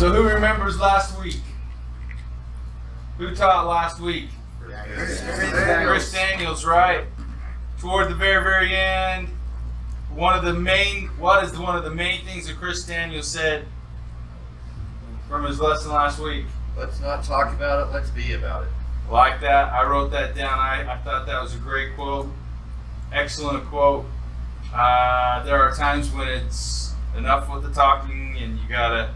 So who remembers last week? Who taught last week? Chris Daniels, right? Toward the very, very end, what is one of the main things that Chris Daniels said from his lesson last week? Let's not talk about it, let's be about it. Like that. I wrote that down. I thought that was a great quote. Excellent quote. There are times when it's enough with the talking and you gotta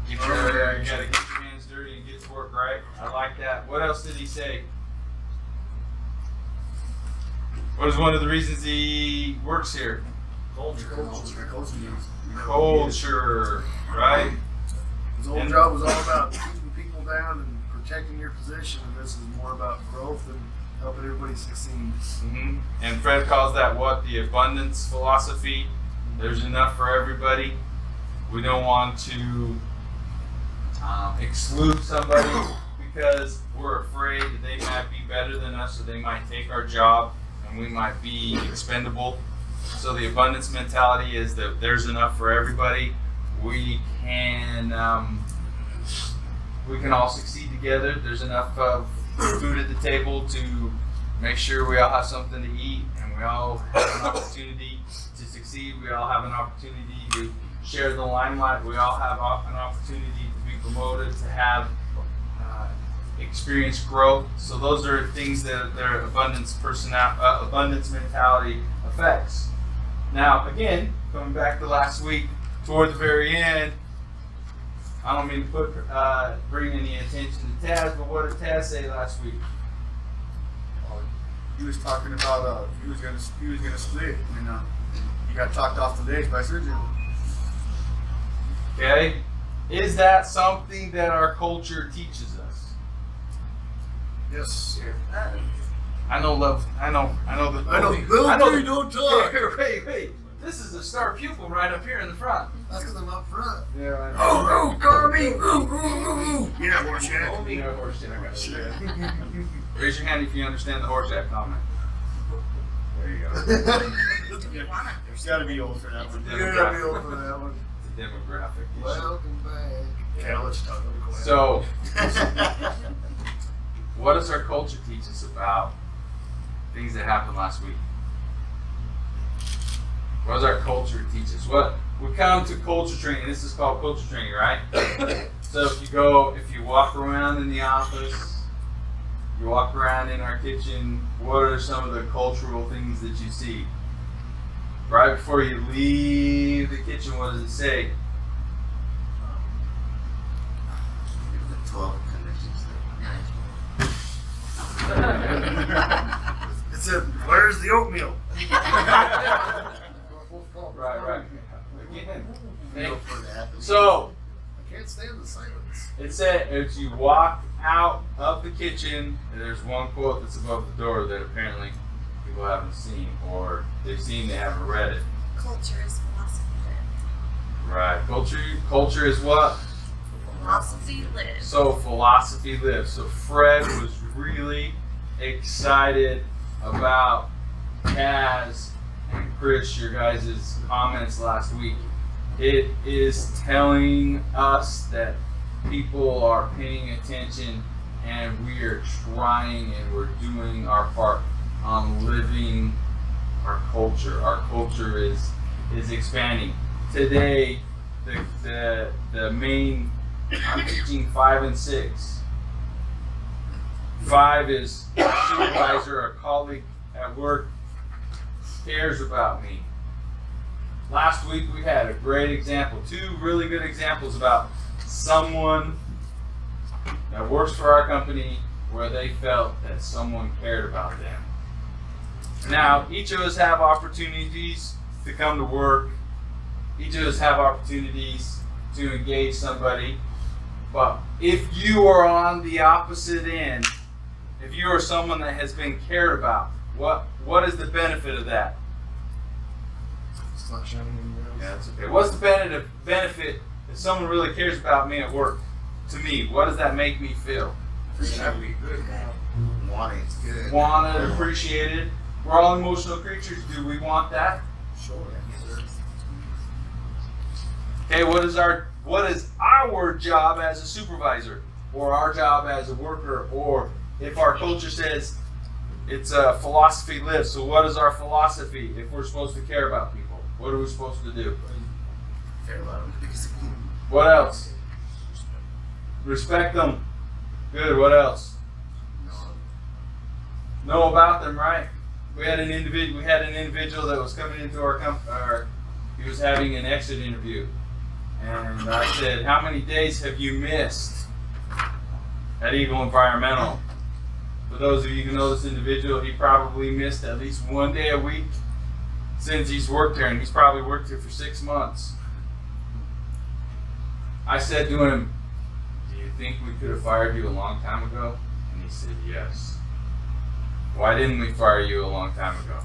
get your hands dirty and get to work, right? I like that. What else did he say? What is one of the reasons he works here? Culture, right? His old job was all about keeping people down and protecting your position, and this is more about growth and helping everybody succeed. Mm-hmm. And Fred calls that what? The abundance philosophy. There's enough for everybody. We don't want to exclude somebody because we're afraid that they might be better than us or they might take our job and we might be expendable. So the abundance mentality is that there's enough for everybody. We can all succeed together. There's enough food at the table to make sure we all have something to eat, and we all have an opportunity to succeed. We all have an opportunity to share the limelight. We all have an opportunity to be promoted, to have experience growth. So those are things that their abundance mentality affects. Now, again, coming back to last week, toward the very end, I don't mean to bring any attention to Taz, but what did Taz say last week? He was talking about he was gonna split, and he got talked off the ledge by surgery. Okay, is that something that our culture teaches us? Yes. I know. Don't talk. Wait. This is a star pupil right up here in the front. That's because I'm up front. Yeah, I know. Oh, Carmi! Yeah, horseshit. Yeah, horseshit. I got it. Raise your hand if you understand the horseshit comment. There you go. There's got to be old for that one. You're going to be old for that one. It's a demographic issue. Welcome back. Okay, I'll let you talk. So, what does our culture teach us about things that happened last week? What does our culture teach us? What we come to culture training. This is called culture training, right? So if you walk around in the office, you walk around in our kitchen, what are some of the cultural things that you see? Right before you leave the kitchen, what does it say? The 12 conditions. It said, where's the oatmeal? Right. Again. I So can't stand the silence. it said as you walk out of the kitchen, and there's one quote that's above the door that apparently people haven't seen, or they've seen, they haven't read it. Culture is philosophy lived. Right. Culture is what? Philosophy lives. So philosophy lives. So Fred was really excited about Kaz and Chris, your guys' comments last week. It is telling us that people are paying attention and we are trying and we're doing our part on living our culture. Our culture is expanding. Today, the main, I'm teaching 5 and 6. 5 is a supervisor, a colleague at work cares about me. Last week we had a great example, 2 really good examples about someone that works for our company where they felt that someone cared about them. Now, each of us have opportunities to come to work. Each of us have opportunities to engage somebody. But if you are on the opposite end, if you are someone that has been cared about, what is the benefit of that? It's not shining in your eyes. Yeah, that's okay. What's the benefit if someone really cares about me at work? To me, what does that make me feel? Wanted, appreciated. We're all emotional creatures. Do we want that? Sure. Okay, what is our what is our job as a supervisor, or our job as a worker, or if our culture says it's a philosophy live. So what is our philosophy if we're supposed to care about people? What are we supposed to do? Care about them. What else? Respect them. Good. What else? Know about them, right? We had an individual that was coming into our company. He was having an exit interview, and I said, "How many days have you missed at Eagle Environmental?" For those of you who know this individual, he probably missed at least one day a week since he's worked here, and he's probably worked here for 6 months. I said to him, "Do you think we could have fired you a long time ago?" And he said, "Yes." "Why didn't we fire you a long time ago?"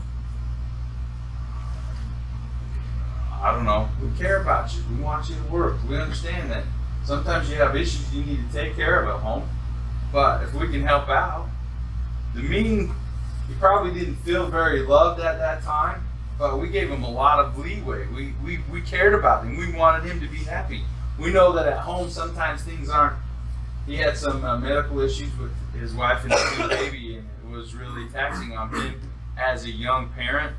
"I don't know. We care about you. We want you to work. We understand that sometimes you have issues you need to take care of at home. But if we can help out," the meaning, he probably didn't feel very loved at that time, but we gave him a lot of leeway. We cared about him. We wanted him to be happy. We know that at home sometimes things aren't. He had some medical issues with his wife and his new baby, and it was really taxing on him as a young parent.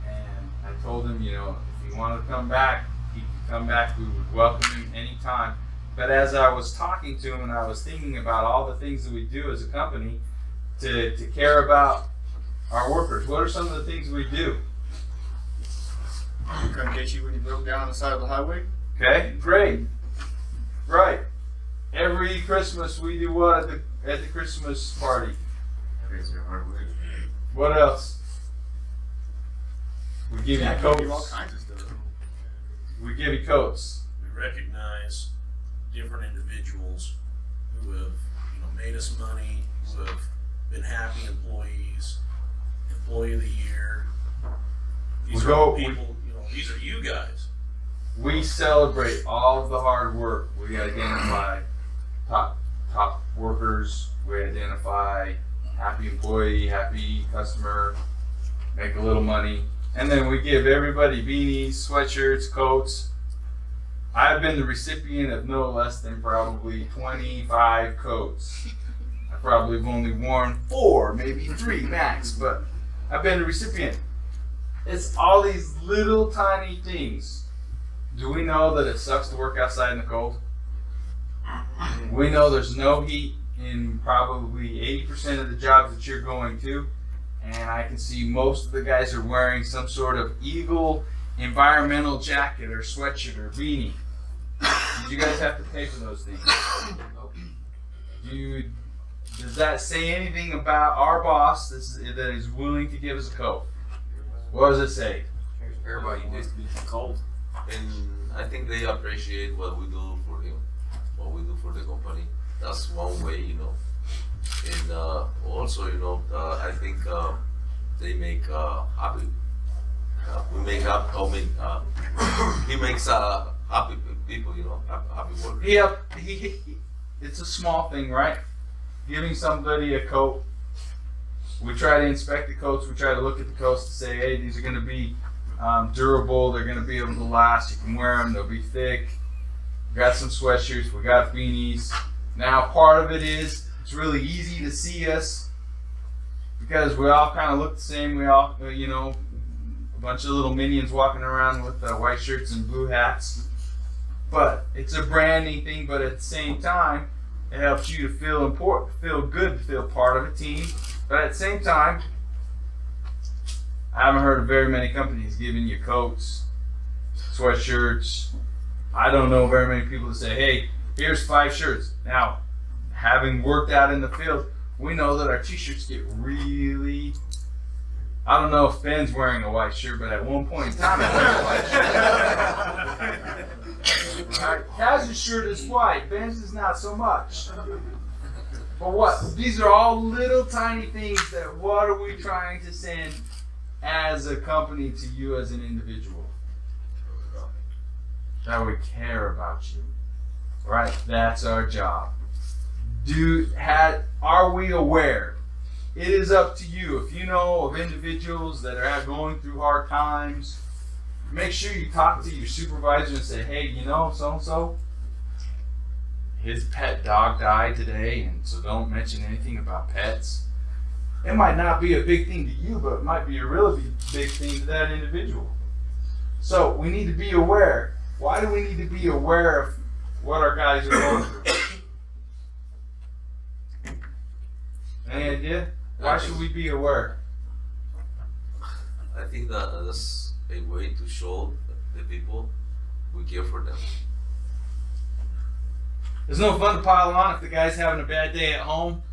And I told him, if he wanted to come back, he could come back. We would welcome him anytime. But as I was talking to him and I was thinking about all the things that we do as a company to care about our workers, what are some of the things we do? We couldn't get you when you broke down on the side of the highway. Okay, great. Right. Every Christmas we do what at the Christmas party? What else? We give you All coats. kinds of stuff. We give you coats. We recognize different individuals who have, made us money, who have been happy employees, employee of the year. These are people, these are you guys. We celebrate all of the hard work. We identify top workers. We identify happy employee, happy customer, make a little money. And then we give everybody beanies, sweatshirts, coats. I've been the recipient of no less than probably 25 coats. I probably have only worn 4, maybe 3 max, but I've been the recipient. It's all these little tiny things. Do we know that it sucks to work outside in the cold? We know there's no heat in probably 80% of the jobs that you're going to. And I can see most of the guys are wearing some sort of Eagle environmental jacket or sweatshirt or beanie. Did you guys have to pay for those things? Does that say anything about our boss that is willing to give us a coat? What does it say? Everybody needs to be cold. And I think they appreciate what we do for him, what we do for the company. That's one way, And also, I think they make happy. We make happy. He makes happy people, happy workers. Yeah, it's a small thing, right? Giving somebody a coat. We try to inspect the coats. We try to look at the coats to say, hey, these are going to be durable. They're going to be able to last. You can wear them. They'll be thick. We got some sweatshirts. We got beanies. Now, part of it is it's really easy to see us because we all kind of look the same. We all, a bunch of little minions walking around with white shirts and blue hats. But it's a branding thing. But at the same time, it helps you to feel important, feel good, feel part of a team. But at the same time, I haven't heard of very many companies giving you coats, sweatshirts. I don't know very many people that say, hey, here's 5 shirts. Now, having worked out in the field, we know that our t-shirts get really, I don't know if Ben's wearing a white shirt, but at one point in time, I wore a white shirt. Kaz's shirt is white, Ben's is not so much. But what? These are all little tiny things that what are we trying to send as a company to you as an individual? That we care about you. Right? That's our job. Are we aware? It is up to you. If you know of individuals that are going through hard times, make sure you talk to your supervisor and say, hey, so-and-so, his pet dog died today, and so don't mention anything about pets. It might not be a big thing to you, but it might be a really big thing to that individual. So we need to be aware. Why do we need to be aware of what our guys are going through? Any idea? Why should we be aware? I think that's a way to show the people we care for them. It's no fun to pile on if the guy's having a bad day at home.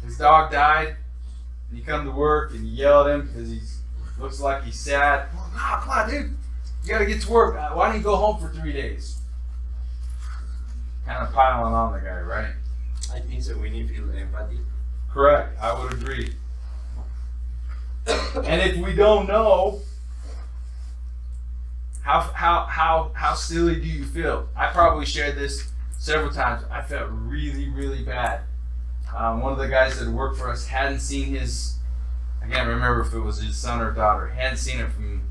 His dog died, and you come to work and you yell at him because he looks like he's sad. Oh, come on, dude. You gotta get to work. Why don't you go home for 3 days? Kind of piling on the guy, right? I think so. We need to feel empathy. Correct. I would agree. And if we don't know, how silly do you feel? I probably shared this several times. I felt really, really bad. One of the guys that worked for us hadn't seen his, I can't remember if it was his son or daughter, hadn't seen it from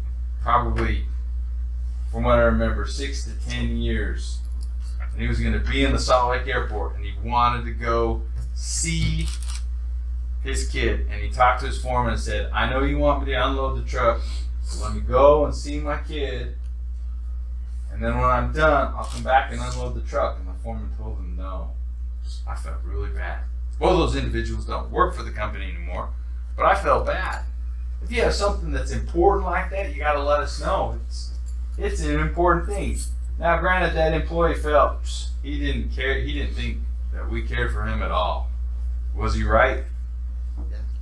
probably, from what I remember, 6 to 10 years. And he was going to be in the Salt Lake airport, and he wanted to go see his kid. And he talked to his foreman and said, I know you want me to unload the truck, so let me go and see my kid. And then when I'm done, I'll come back and unload the truck. And the foreman told him no. I felt really bad. Both of those individuals don't work for the company anymore, but I felt bad. If you have something that's important like that, you got to let us know. It's an important thing. Now, granted, that employee felt he didn't care. He didn't think that we cared for him at all. Was he right?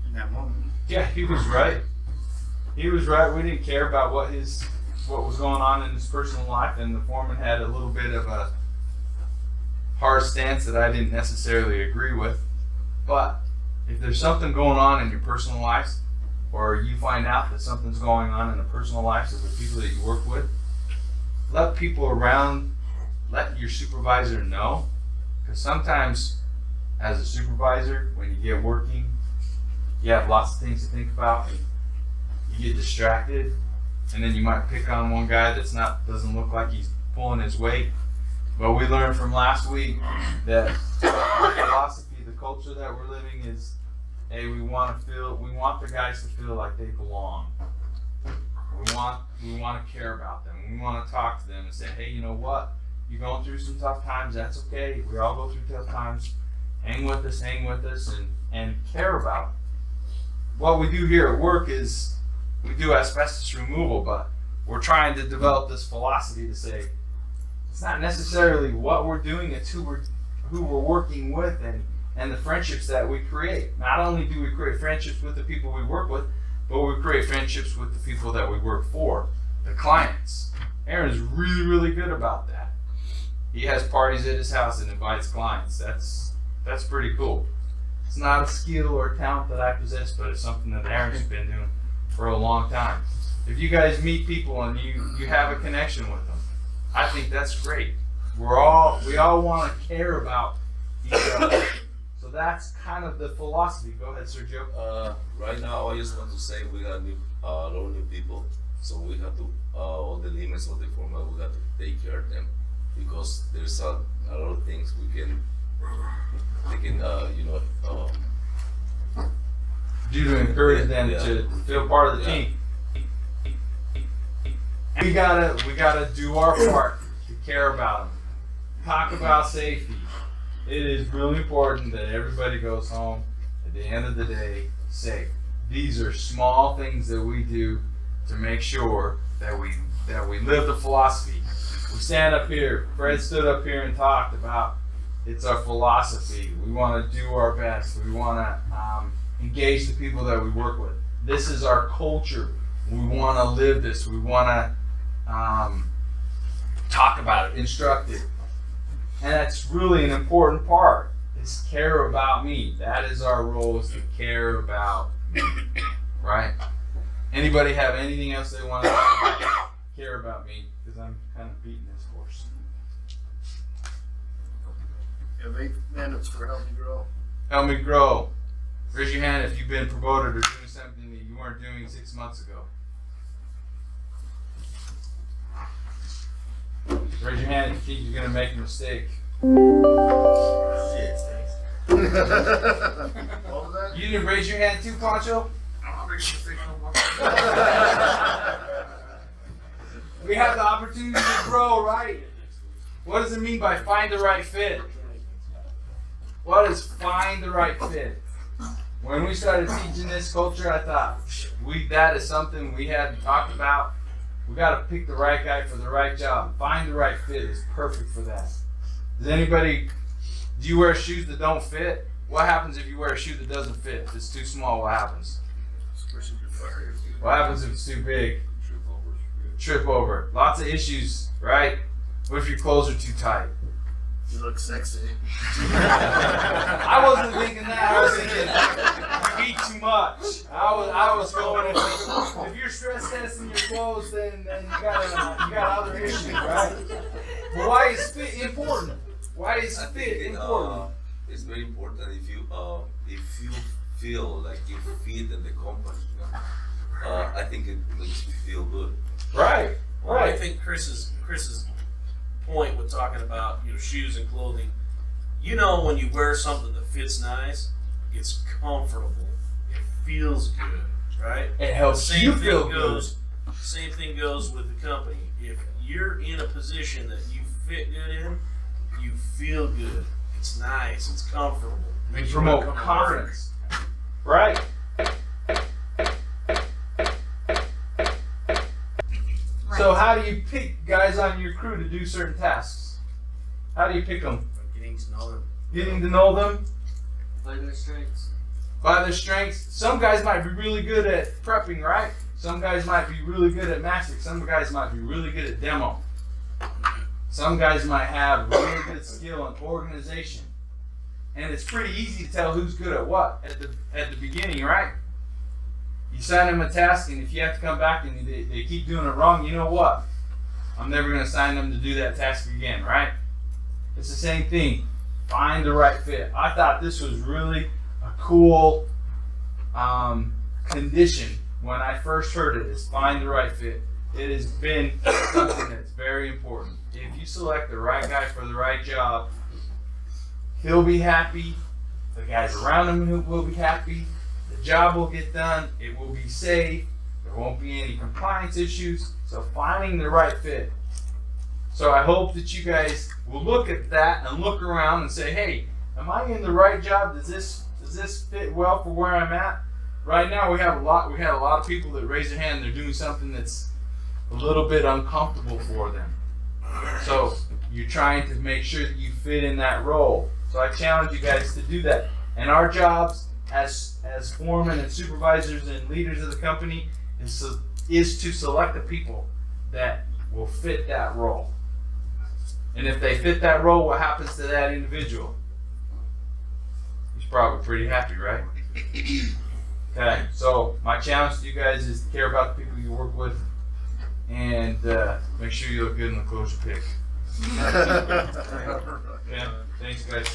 In that moment. Yeah, he was right. He was right. We didn't care about what was going on in his personal life, and the foreman had a little bit of a hard stance that I didn't necessarily agree with. But if there's something going on in your personal life, or you find out that something's going on in the personal lives of the people that you work with, let people around, let your supervisor know. Because sometimes as a supervisor, when you get working, you have lots of things to think about. You get distracted, and then you might pick on one guy doesn't look like he's pulling his weight. But we learned from last week that our philosophy, the culture that we're living is, hey, we want the guys to feel like they belong. We want to care about them. We want to talk to them and say, hey, you know what? You're going through some tough times. That's okay. We all go through tough times. Hang with us, and care about them. What we do here at work is we do asbestos removal, but we're trying to develop this philosophy to say it's not necessarily what we're doing, it's who we're working with and the friendships that we create. Not only do we create friendships with the people we work with, but we create friendships with the people that we work for, the clients. Aaron is really, really good about that. He has parties at his house and invites clients. That's pretty cool. It's not a skill or talent that I possess, but it's something that Aaron's been doing for a long time. If you guys meet people and you have a connection with them, I think that's great. We all want to care about each other. So that's kind of the philosophy. Go ahead, Sergio. Right now, I just want to say we got a lot of new people, so we have to all the limits of the format. We have to take care of them because there's a lot of things they can Do to encourage them to feel part of the team. We gotta do our part to care about them. Talk about safety. It is really important that everybody goes home at the end of the day safe. These are small things that we do to make sure that we live the philosophy. We stand up here. Fred stood up here and talked about it's our philosophy. We want to do our best. We want to engage the people that we work with. This is our culture. We want to live this. We want to talk about it, instruct it. And that's really an important part, is care about me. That is our role, is to care about me, right? Anybody have anything else they want to talk about? Care about me, because I'm kind of beating this horse. You have 8 minutes for Help Me Grow. Help me grow. Raise your hand if you've been promoted or doing something that you weren't doing 6 months ago. Raise your hand if you think you're going to make a mistake. Shit, thanks. What was that? You didn't raise your hand too, Pancho? We have the opportunity to grow, right? What does it mean by find the right fit? What is find the right fit? When we started teaching this culture, I thought that is something we hadn't talked about. We got to pick the right guy for the right job. Find the right fit is perfect for that. Do you wear shoes that don't fit? What happens if you wear a shoe that doesn't fit? If it's too small, what happens? What happens if it's too big? Trip over. Lots of issues, right? What if your clothes are too tight? You look sexy. I wasn't thinking that. I was thinking you eat too much. I was going if you're stress testing your clothes, then you got other issues, right? But why is fit important? Why is I fit think important? it's very important if you feel like you fit in the company. I think it makes you feel good. Right. Well, I think Chris's point with talking about shoes and clothing. When you wear something that fits nice, it's comfortable. It feels good, right? It helps you feel good. Same thing goes with the company. If you're in a position that you fit good in, you feel good. It's nice. It's comfortable. We Makes you promote wanna come to work. confidence. Right. So how do you pick guys on your crew to do certain tasks? How do you pick them? Getting to know them. Getting to know them By their strengths. by their strengths. Some guys might be really good at prepping, right? Some guys might be really good at mastic. Some guys might be really good at demo. Some guys might have really good skill in organization. And it's pretty easy to tell who's good at what at the beginning, right? You sign them a task, and if you have to come back and they keep doing it wrong, you know what? I'm never going to sign them to do that task again, right? It's the same thing. Find the right fit. I thought this was really a cool condition when I first heard it, is find the right fit. It has been something that's very important. If you select the right guy for the right job, he'll be happy. The guys around him will be happy. The job will get done. It will be safe. There won't be any compliance issues. So finding the right fit. So I hope that you guys will look at that and look around and say, hey, am I in the right job? Does this fit well for where I'm at? Right now we had a lot of people that raise their hand. They're doing something that's a little bit uncomfortable for them. So you're trying to make sure that you fit in that role. So I challenge you guys to do that. And our jobs as foremen and supervisors and leaders of the company is to select the people that will fit that role. And if they fit that role, what happens to that individual? He's probably pretty happy, right? Okay, so my challenge to you guys is to care about the people you work with and make sure you look good in the clothes you pick. Yeah, thanks guys.